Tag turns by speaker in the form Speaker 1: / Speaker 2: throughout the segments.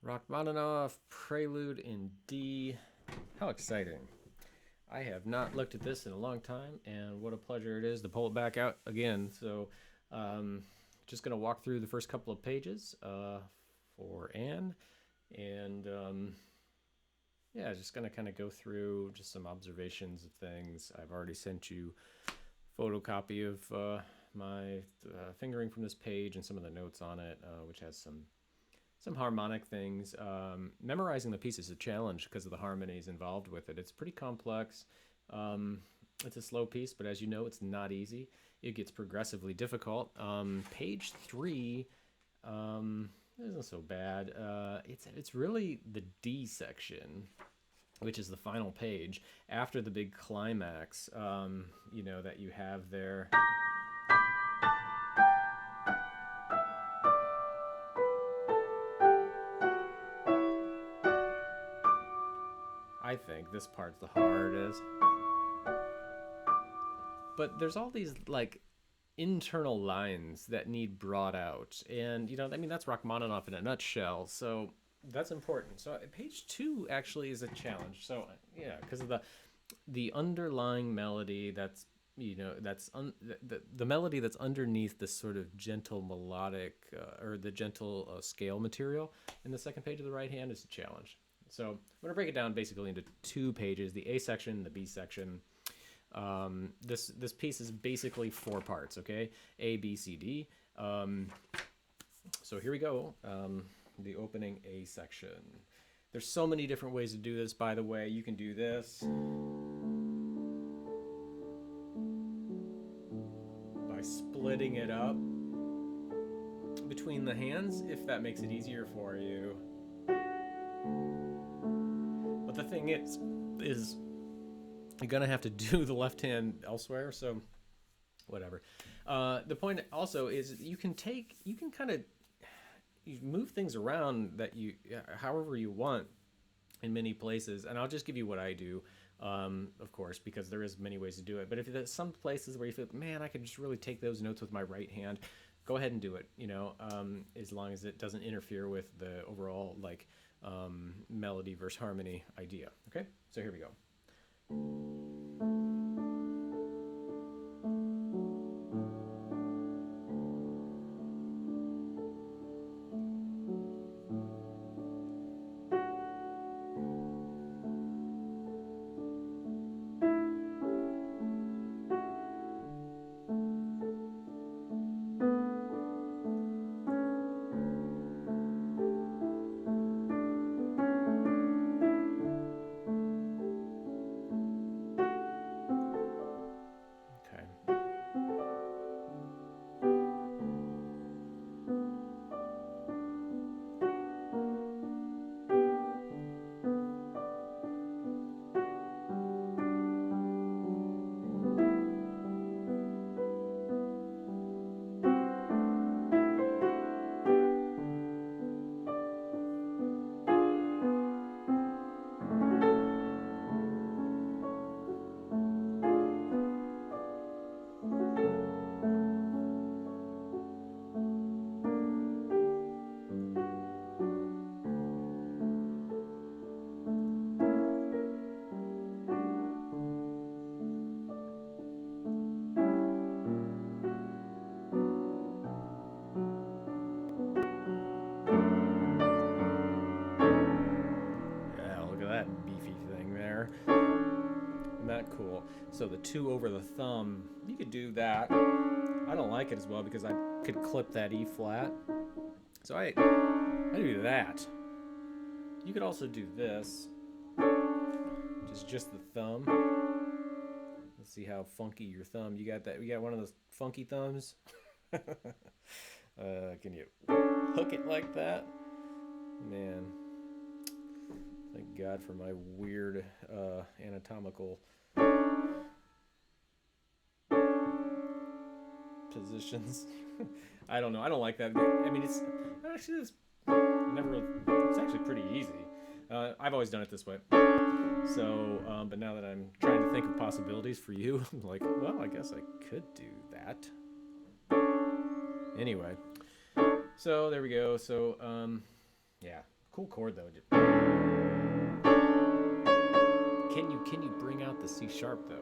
Speaker 1: Rachmaninoff Prelude in D. How exciting. I have not looked at this in a long time, and what a pleasure it is to pull it back out again. So, um, just going to walk through the first couple of pages for Anne, and yeah, just going to kind of go through just some observations of things. I've already sent you a photocopy of my fingering from this page and some of the notes on it, which has some harmonic things. Memorizing the piece is a challenge because of the harmonies involved with it. It's pretty complex. It's a slow piece, but as you know, it's not easy. It gets progressively difficult. Page 3 isn't so bad. It's really the D section, which is the final page after the big climax. That you have there. I think this part's the hardest. But there's all these like internal lines that need brought out, and that's Rachmaninoff in a nutshell. So that's important. So page 2 actually is a challenge. So yeah, because of the underlying melody that's the melody that's underneath this sort of gentle melodic or the gentle scale material in the second page of the right hand is a challenge. So I'm going to break it down basically into 2 pages: the A section and the B section. This piece is basically 4 parts. Okay, A, B, C, D. So here we go. The opening A section. There's so many different ways to do this. By the way, you can do this by splitting it up between the hands, if that makes it easier for you. But the thing is you're gonna have to do the left hand elsewhere, so whatever. The point also is you can kind of move things around that you however you want in many places, and I'll just give you what I do, of course, because there is many ways to do it. But if there's some places where you feel, man, I could just really take those notes with my right hand, go ahead and do it. As long as it doesn't interfere with the overall melody versus harmony idea. Okay, so here we go. Okay. Yeah, look at that beefy thing there. Isn't that cool? So the 2 over the thumb, you could do that. I don't like it as well because I could clip that E flat. So I do that. You could also do this, which is just the thumb. Let's see how funky your thumb. You got that? You got one of those funky thumbs? Can you hook it like that? Man, thank God for my weird anatomical positions. I don't know. I don't like that. I mean, it's actually it's actually pretty easy. I've always done it this way. So, but now that I'm trying to think of possibilities for you, I'm like, well, I guess I could do that. Anyway, so there we go. So, yeah, Cool chord though. Can you bring out the C sharp though?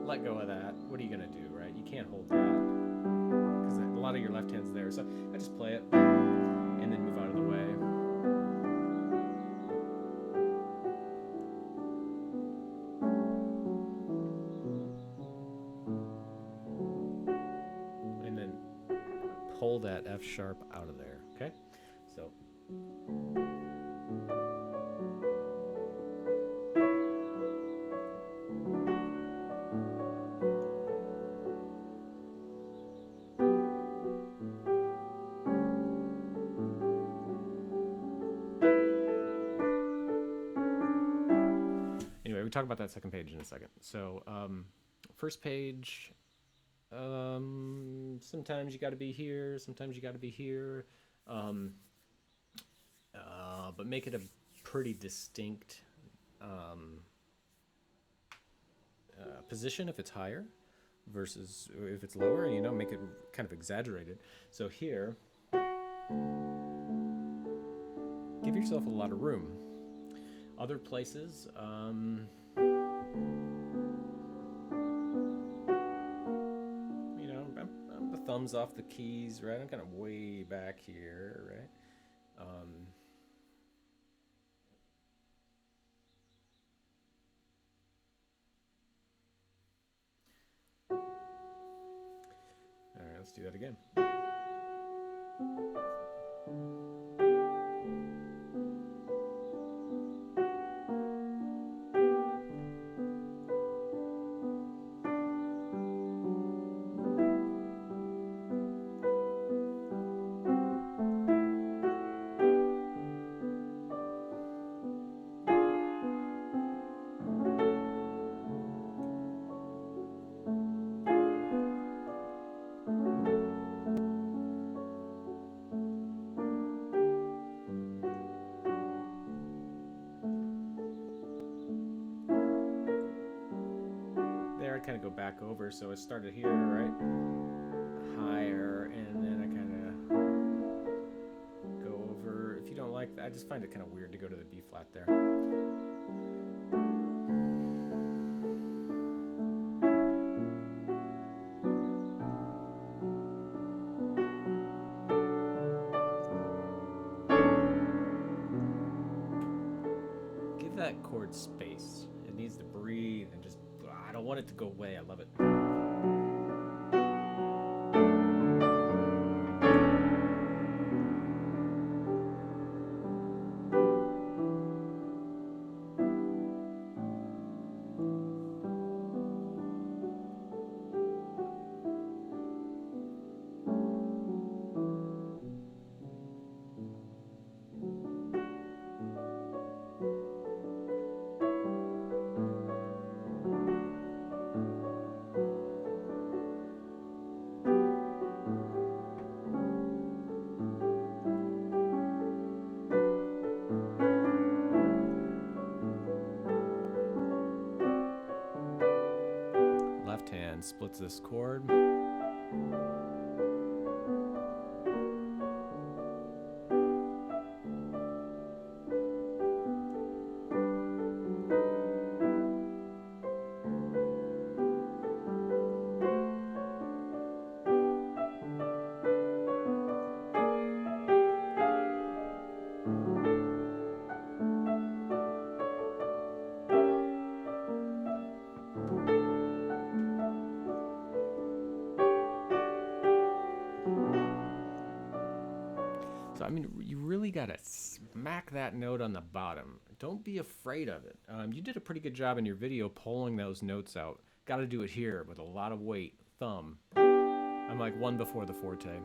Speaker 1: Let go of that. What are you gonna do, right? You can't hold that because a lot of your left hand's there. So I just play it and then move out of the way. Pull that F sharp out of there, okay? So. Anyway, we talk about that second page in a second. So, first page. Sometimes you got to be here, sometimes you got to be here, but make it a pretty distinct position if it's higher versus if it's lower, and make it kind of exaggerated. So here, give yourself a lot of room. Other places, thumbs off the keys, right? I'm kind of way back here, right? All right, let's do that again. Kind of go back over, so it started here, right, higher, and then I kind of go over. If you don't like that, I just find it kind of weird to go to the B flat there. Give that chord space. It needs to breathe and just, I don't want it to go away. I love it. Left hand splits this chord. So, I mean, you really got to smack that note on the bottom. Don't be afraid of it. You did a pretty good job in your video pulling those notes out. Got to do it here with a lot of weight. Thumb. I'm like one before the forte.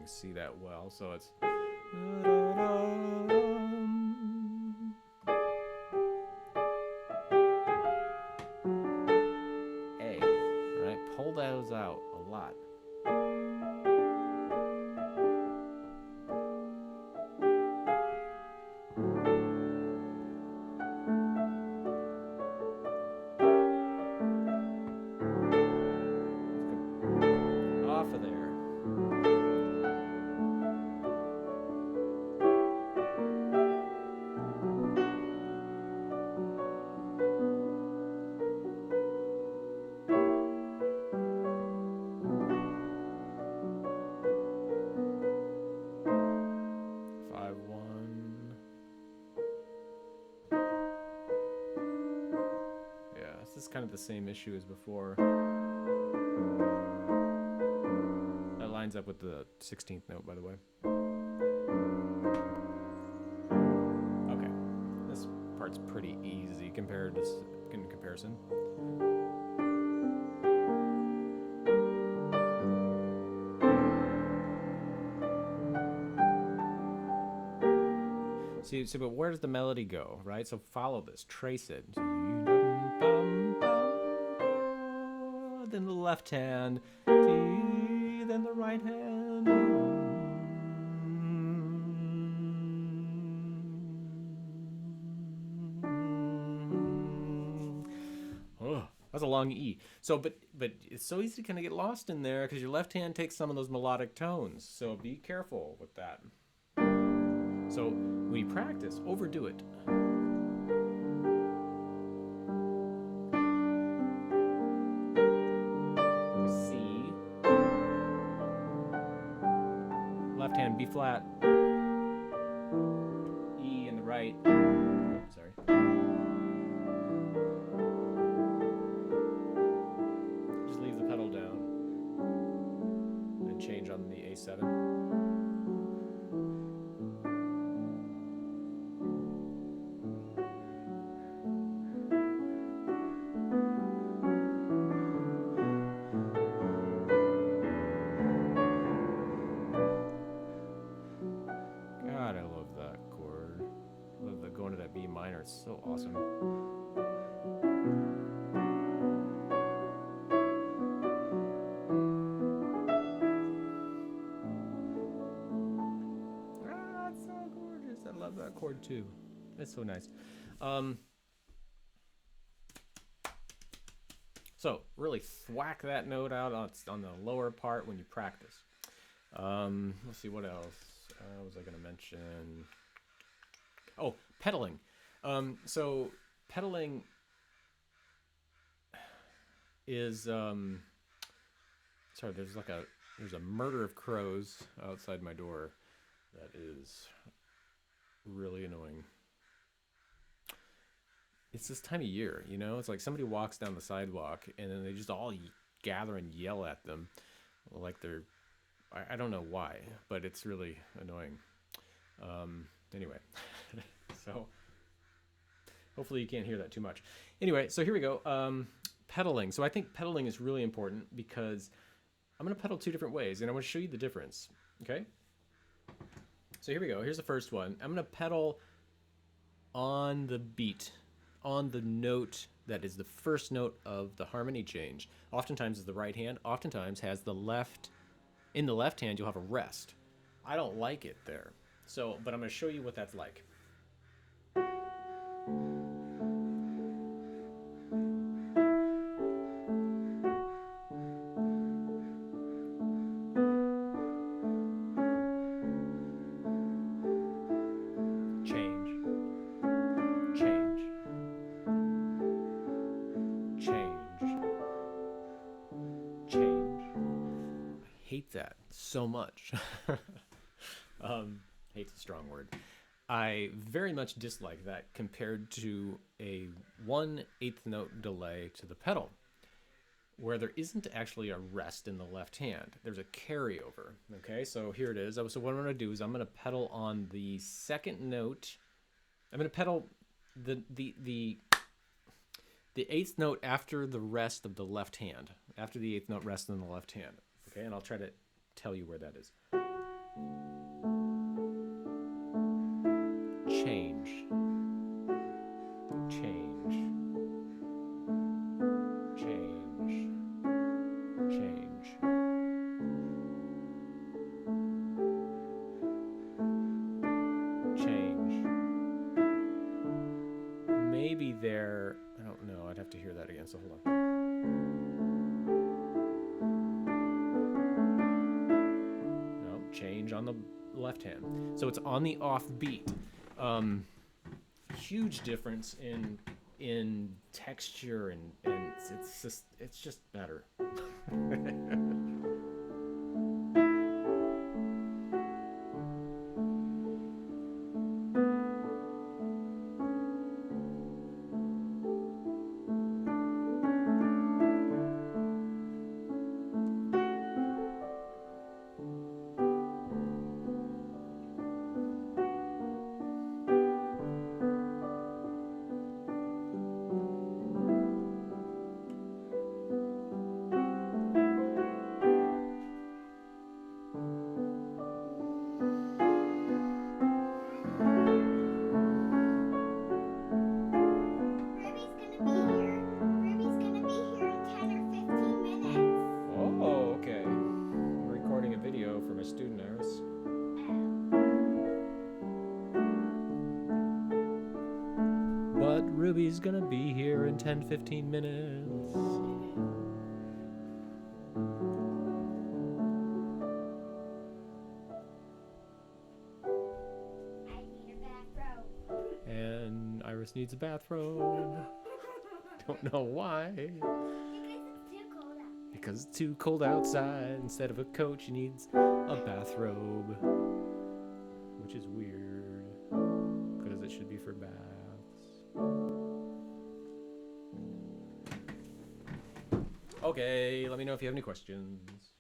Speaker 1: See that well, so it's A, right? Pull those out a lot. Off of there. This is kind of the same issue as before. That lines up with the 16th note, by the way. Okay, this part's pretty easy compared to in comparison. See, but where does the melody go, right? So follow this, trace it. Then the left hand, then the right hand. Oh, that's a long E. So, but it's so easy to kind of get lost in there because your left hand takes some of those melodic tones. So be careful with that. So when you practice, overdo it. C. Left hand B flat. E in the right. Sorry. Just leave the pedal down. And change on the A7. It's so awesome. Ah, it's so gorgeous. I love that chord too. It's so nice. So really thwack that note out on the lower part when you practice. Let's see, what else was I going to mention? Oh, pedaling. So pedaling is sorry, there's a murder of crows outside my door that is really annoying. It's this time of year, you know? It's like somebody walks down the sidewalk and then they just all gather and yell at them like they're, I don't know why, but it's really annoying. Anyway, so hopefully you can't hear that too much. Anyway, so here we go. Pedaling. So I think pedaling is really important because I'm going to pedal two different ways, and I'm going to show you the difference. Okay? So here we go. Here's the first one. I'm going to pedal on the beat, on the note that is the first note of the harmony change. Oftentimes is the right hand. Oftentimes has the left. In the left hand, you'll have a rest. I don't like it there. So, but I'm going to show you what that's like. That so much. Hate's a strong word. I very much dislike that compared to a 1/8 note delay to the pedal, where there isn't actually a rest in the left hand. There's a carryover. Okay, so here it is. So what I'm going to do is I'm going to pedal on the second note. I'm going to pedal the 8th note after the rest of the left hand. After the 8th note rests in the left hand. Okay, and I'll try to tell you where that is. change. Change. Change. Change. Change. Maybe there, I don't know, I'd have to hear that again, so hold on. No, change on the left hand. So it's on the off beat. Huge difference in texture and it's just better. Ruby's gonna be here in 10-15 minutes.
Speaker 2: I need a bathrobe.
Speaker 1: And Iris needs a bathrobe. Don't know why.
Speaker 2: Because it's too cold out.
Speaker 1: Because it's too cold outside. Instead of a coat, she needs a bathrobe. Which is weird. Because it should be for baths. Okay, let me know if you have any questions.